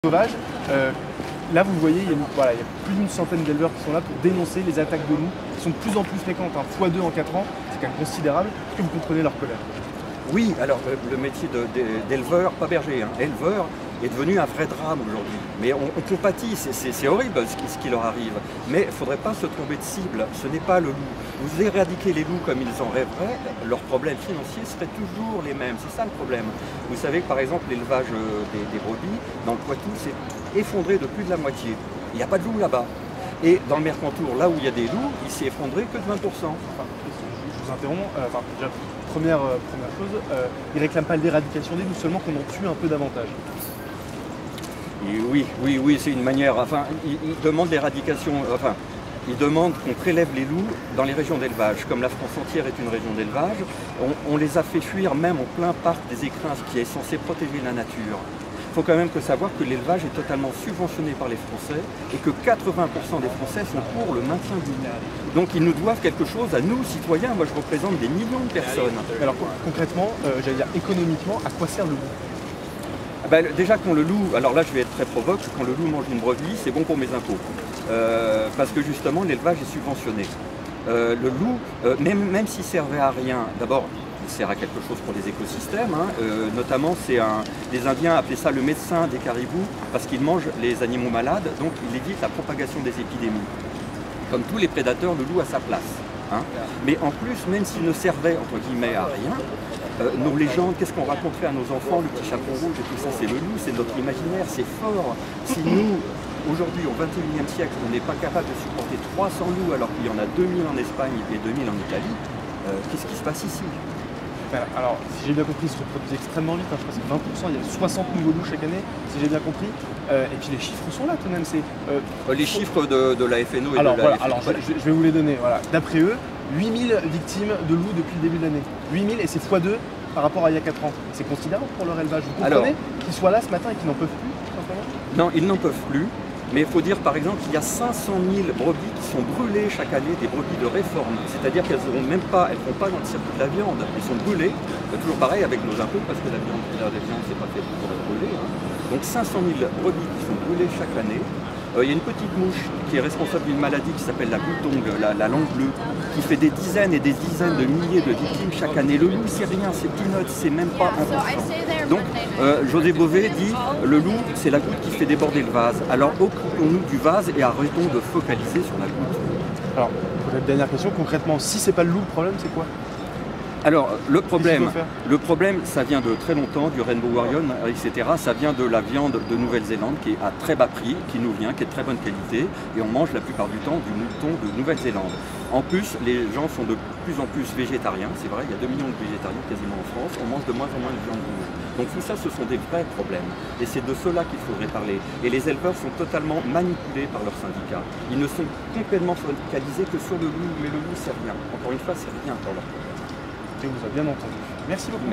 sauvage. Là, vous voyez, il y a plus d'une centaine d'éleveurs qui sont là pour dénoncer les attaques de loups qui sont de plus en plus fréquentes, x2 en 4 ans, c'est quand même considérable. Est-ce que vous comprenez leur colère? Oui, alors le métier d'éleveur, pas berger, hein, éleveur est devenu un vrai drame aujourd'hui. Mais on compatit, c'est horrible ce qui leur arrive. Mais il ne faudrait pas se tromper de cible, ce n'est pas le loup. Vous éradiquez les loups comme ils en rêveraient, leurs problèmes financiers seraient toujours les mêmes. C'est ça le problème. Vous savez que par exemple l'élevage des brebis, dans le Poitou, s'est effondré de plus de la moitié. Il n'y a pas de loups là-bas. Et dans le Mercantour, là où il y a des loups, il s'est effondré que de 20%. Je vous interromps. Déjà, première chose, ils ne réclament pas l'éradication des loups, seulement qu'on en tue un peu davantage. Et oui, c'est une manière. Enfin, ils demandent l'éradication. Enfin, ils demandent qu'on prélève les loups dans les régions d'élevage. Comme la France entière est une région d'élevage, on les a fait fuir même en plein parc des Écrins, ce qui est censé protéger la nature. Il faut quand même savoir que l'élevage est totalement subventionné par les Français et que 80% des Français sont pour le maintien du loup. Donc ils nous doivent quelque chose à nous, citoyens. Moi je représente des millions de personnes. Alors concrètement, j'allais dire économiquement, à quoi sert le loup? Déjà quand le loup, alors là je vais être très provoque, quand le loup mange une brebis, c'est bon pour mes impôts. Parce que justement l'élevage est subventionné. Le loup, même s'il servait à rien, d'abord il sert à quelque chose pour les écosystèmes, hein, notamment les Indiens appelaient ça le médecin des caribous, parce qu'il mange les animaux malades, donc il évite la propagation des épidémies. Comme tous les prédateurs, le loup a sa place. Hein. Mais en plus, même s'il ne servait entre guillemets à rien, nos légendes, qu'est-ce qu'on raconterait à nos enfants, le petit chaperon rouge et tout ça, c'est le loup, c'est notre imaginaire, c'est fort. Si nous, aujourd'hui, au XXIe siècle, on n'est pas capable de supporter 300 loups alors qu'il y en a 2000 en Espagne et 2000 en Italie, qu'est-ce qui se passe ici? Alors, si j'ai bien compris, ils se reproduisent extrêmement vite, hein, je crois que c'est 20%, il y a 60 nouveaux loups chaque année, si j'ai bien compris. Et puis les chiffres sont là tout de même. Les chiffres de la FNO et alors, de la voilà, alors, je vais vous les donner. Voilà. D'après eux, 8000 victimes de loups depuis le début de l'année. 8000 et c'est x2 par rapport à il y a 4 ans. C'est considérable pour leur élevage. Vous comprenez qu'ils soient là ce matin et qu'ils n'en peuvent plus, simplement? Non, ils n'en peuvent plus. Mais il faut dire par exemple qu'il y a 500 000 brebis qui sont brûlées chaque année, des brebis de réforme. C'est-à-dire qu'elles ne font pas dans le circuit de la viande, elles sont brûlées. Toujours pareil avec nos impôts, parce que la viande c'est pas fait pour la brûler. Hein. Donc 500 000 brebis qui sont brûlées chaque année. Il y a une petite mouche qui est responsable d'une maladie qui s'appelle la gloutongue, la langue bleue, qui fait des dizaines et des dizaines de milliers de victimes chaque année. Le loup, c'est rien, c'est peanuts, c'est même pas 1%. Donc, José Bové dit, le loup, c'est la goutte qui fait déborder le vase. Alors, occupons-nous du vase et arrêtons de focaliser sur la goutte. Alors, pour la dernière question, concrètement, si c'est pas le loup, le problème, c'est quoi? Alors, le problème, ça vient de très longtemps, du Rainbow Warrior, etc. Ça vient de la viande de Nouvelle-Zélande qui est à très bas prix, qui nous vient, qui est de très bonne qualité. Et on mange la plupart du temps du mouton de Nouvelle-Zélande. En plus, les gens sont de plus en plus végétariens. C'est vrai, il y a 2 millions de végétariens quasiment en France. On mange de moins en moins de viande rouge. Donc tout ça, ce sont des vrais problèmes. Et c'est de cela qu'il faudrait parler. Et les éleveurs sont totalement manipulés par leurs syndicats. Ils ne sont complètement focalisés que sur le loup. Mais le loup, c'est rien. Encore une fois, c'est rien pour leur problème. Et on vous a bien entendu. Merci beaucoup.